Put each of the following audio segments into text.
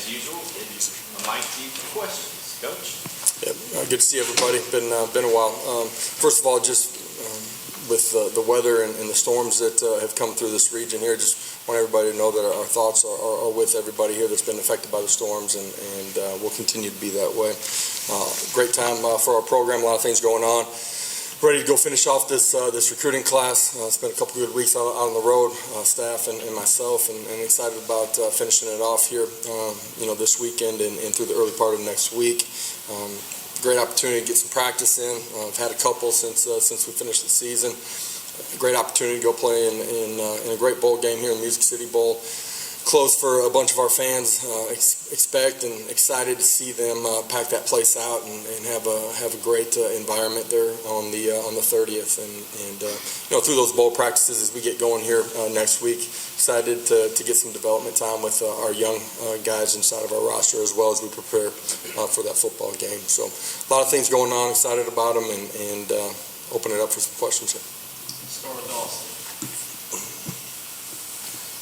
as usual, give you a mic to you for questions. Coach? Yeah, good to see everybody. Been a while. First of all, just with the weather and the storms that have come through this region here, just want everybody to know that our thoughts are with everybody here that's been affected by the storms, and will continue to be that way. Great time for our program. A lot of things going on. Ready to go finish off this recruiting class. It's been a couple good weeks out on the road, staff and myself, and excited about finishing it off here, this weekend and through the early part of next week. Great opportunity to get some practice in. I've had a couple since we finished the season. Great opportunity to go play in a great bowl game here in Music City Bowl. Close for a bunch of our fans. Expect and excited to see them pack that place out and have a great environment there on the 30th. And through those bowl practices as we get going here next week, excited to get some development time with our young guys inside of our roster as well as we prepare for that football game. So a lot of things going on. Excited about them and open it up for some questions here. Start with Austin.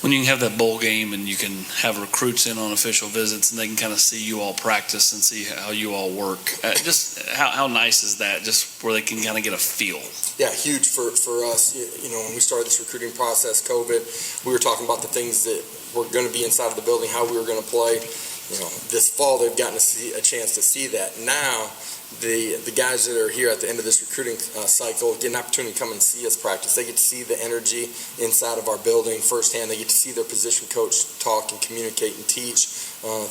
When you can have that bowl game and you can have recruits in on official visits and they can kind of see you all practice and see how you all work, just how nice is that, just where they can kind of get a feel? Yeah, huge for us. When we started this recruiting process, COVID, we were talking about the things that were going to be inside of the building, how we were going to play. This fall they've gotten a chance to see that. Now, the guys that are here at the end of this recruiting cycle get an opportunity to come and see us practice. They get to see the energy inside of our building firsthand. They get to see their position coach talk and communicate and teach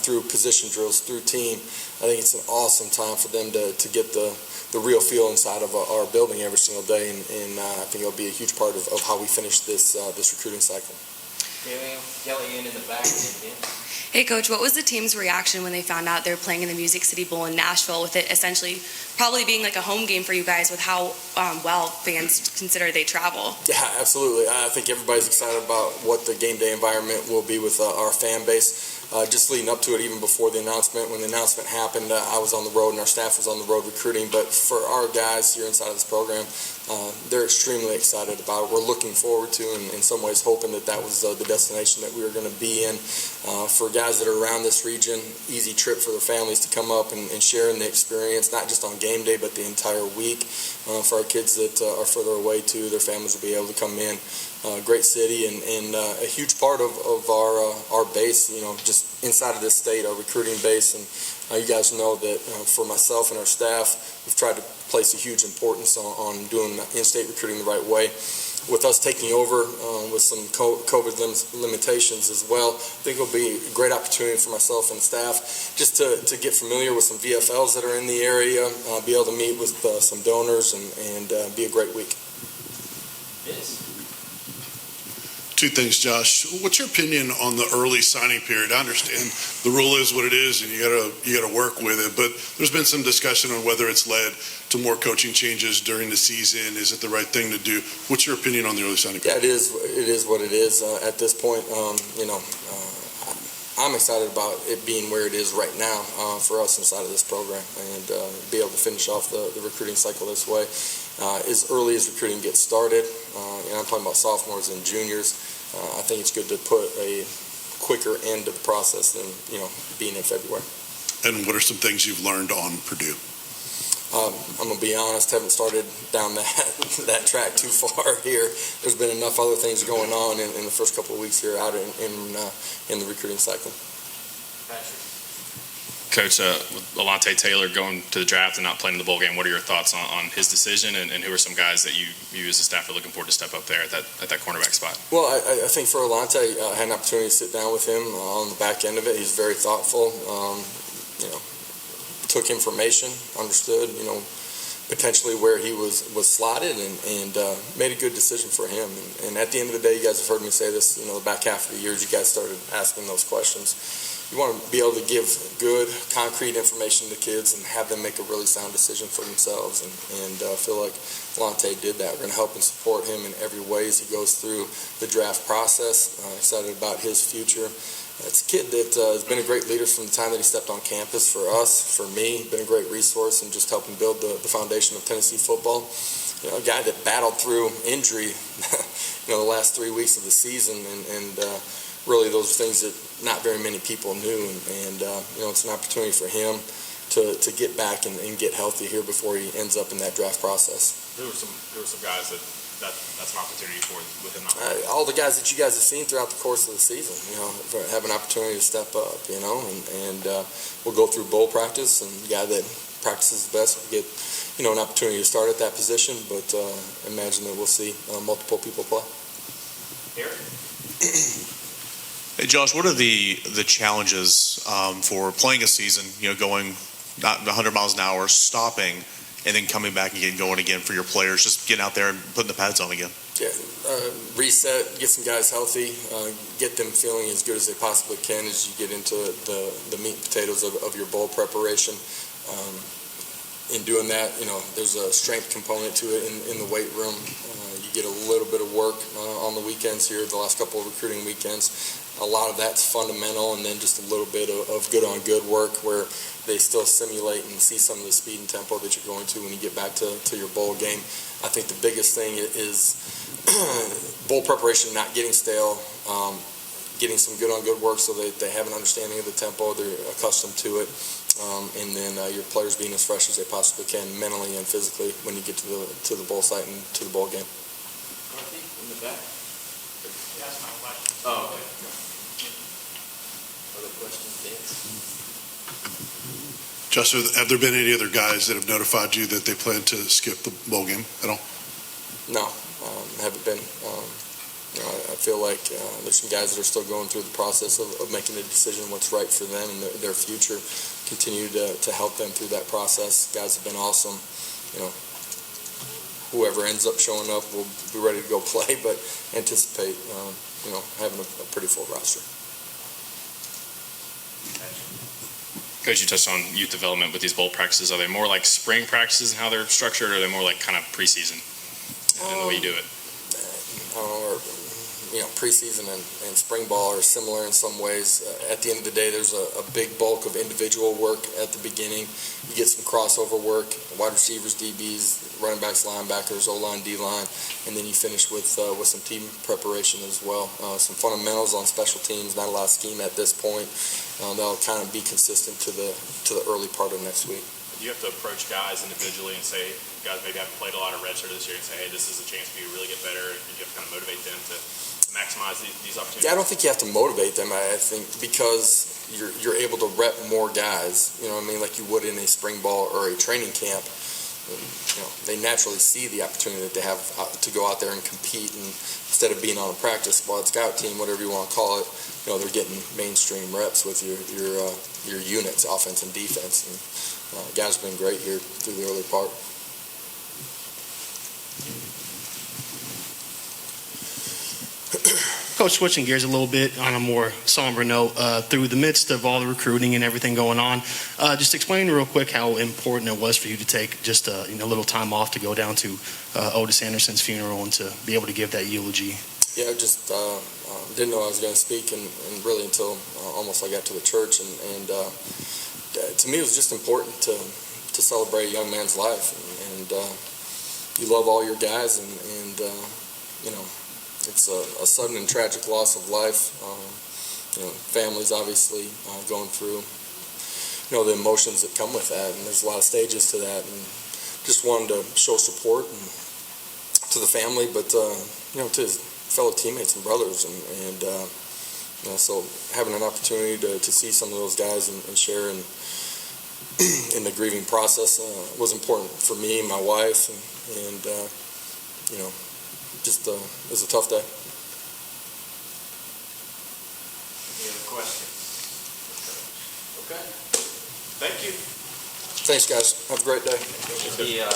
through position drills, through team. I think it's an awesome time for them to get the real feel inside of our building every single day, and I think it'll be a huge part of how we finish this recruiting cycle. Kelly in the back. Hey, Coach, what was the team's reaction when they found out they were playing in the Music City Bowl in Nashville, with it essentially probably being like a home game for you guys with how well fans consider they travel? Yeah, absolutely. I think everybody's excited about what the game day environment will be with our fan base. Just leading up to it, even before the announcement, when the announcement happened, I was on the road and our staff was on the road recruiting. But for our guys here inside of this program, they're extremely excited about it. We're looking forward to, and in some ways hoping that was the destination that we were going to be in. For guys that are around this region, easy trip for their families to come up and share in the experience, not just on game day, but the entire week. For our kids that are further away too, their families will be able to come in. Great city and a huge part of our base, just inside of this state, our recruiting base. And you guys know that for myself and our staff, we've tried to place a huge importance on doing in-state recruiting the right way. With us taking over with some COVID limitations as well, I think it'll be a great opportunity for myself and staff just to get familiar with some VFLs that are in the area, be able to meet with some donors and be a great week. Yes. Two things, Josh. What's your opinion on the early signing period? I understand the rule is what it is, and you gotta work with it. But there's been some discussion on whether it's led to more coaching changes during the season. Is it the right thing to do? What's your opinion on the early signing period? Yeah, it is what it is at this point. I'm excited about it being where it is right now for us inside of this program, and be able to finish off the recruiting cycle this way. As early as recruiting gets started, I'm talking about sophomores and juniors, I think it's good to put a quicker end to the process than being in February. And what are some things you've learned on Purdue? I'm going to be honest, haven't started down that track too far here. There's been enough other things going on in the first couple of weeks here out in the recruiting cycle. Coach, with Alontae Taylor going to the draft and not playing in the bowl game, what are your thoughts on his decision, and who are some guys that you as a staff are looking forward to step up there at that cornerback spot? Well, I think for Alontae, I had an opportunity to sit down with him on the back end of it. He's very thoughtful. Took information, understood, potentially where he was slotted, and made a good decision for him. And at the end of the day, you guys have heard me say this, the back half of the years, you guys started asking those questions. You want to be able to give good, concrete information to kids and have them make a really sound decision for themselves. And I feel like Alontae did that. We're going to help and support him in every way as he goes through the draft process. Excited about his future. It's a kid that has been a great leader from the time that he stepped on campus for us, for me, been a great resource and just helping build the foundation of Tennessee football. A guy that battled through injury, the last 3 weeks of the season, and really those things that not very many people knew, and it's an opportunity for him to get back and get healthy here before he ends up in that draft process. There were some guys that's an opportunity for with him. All the guys that you guys have seen throughout the course of the season, have an opportunity to step up, and we'll go through bowl practice, and the guy that practices the best will get, an opportunity to start at that position, but imagine that we'll see multiple people play. Eric? Hey Josh, what are the challenges for playing a season, going not 100 miles an hour, stopping, and then coming back and getting going again for your players, just getting out there and putting the pads on again? Yeah, reset, get some guys healthy, get them feeling as good as they possibly can as you get into the meat and potatoes of your bowl preparation. In doing that, there's a strength component to it in the weight room. You get a little bit of work on the weekends here, the last couple of recruiting weekends. A lot of that's fundamental, and then just a little bit of good-on-good work where they still simulate and see some of the speed and tempo that you're going to when you get back to your bowl game. I think the biggest thing is bowl preparation not getting stale, getting some good-on-good work so that they have an understanding of the tempo, they're accustomed to it, and then your players being as fresh as they possibly can mentally and physically when you get to the bowl site and to the bowl game. Dorothy, in the back? That's my question. Oh, okay. Other questions, Vince? Josh, have there been any other guys that have notified you that they plan to skip the bowl game at all? No, haven't been. I feel like there's some guys that are still going through the process of making a decision what's right for them and their future. Continue to help them through that process. Guys have been awesome. Whoever ends up showing up will be ready to go play, but anticipate having a pretty full roster. Coach, you touched on youth development with these bowl practices. Are they more like spring practices and how they're structured, or are they more like kind of preseason in the way you do it? Preseason and spring ball are similar in some ways. At the end of the day, there's a big bulk of individual work at the beginning. You get some crossover work, wide receivers, DBs, running backs, linebackers, O-line, D-line, and then you finish with some team preparation as well. Some fundamentals on special teams, not a lot of scheme at this point. That'll kind of be consistent to the early part of next week. Do you have to approach guys individually and say, guys maybe haven't played a lot of redshirt this year, and say, hey, this is a chance for you to really get better, and you have to kind of motivate them to maximize these opportunities? Yeah, I don't think you have to motivate them. I think because you're able to rep more guys, like you would in a spring ball or a training camp. They naturally see the opportunity that they have to go out there and compete, and instead of being on a practice squad, scout team, whatever you want to call it, they're getting mainstream reps with your units, offense and defense. And guys have been great here through the early part. Coach, switching gears a little bit on a more somber note, through the midst of all the recruiting and everything going on, just explain real quick how important it was for you to take just a little time off to go down to Otis Anderson's funeral and to be able to give that eulogy. Yeah, I just didn't know I was going to speak, and really until almost I got to the church, and to me it was just important to celebrate a young man's life, and you love all your guys, and it's a sudden and tragic loss of life. Families obviously going through the emotions that come with that, and there's a lot of stages to that, and just wanted to show support to the family, but to his fellow teammates and brothers, and so having an opportunity to see some of those guys and share in the grieving process was important for me, my wife, and just it was a tough day. Any other questions? Okay. Thank you. Thanks, guys. Have a great day. The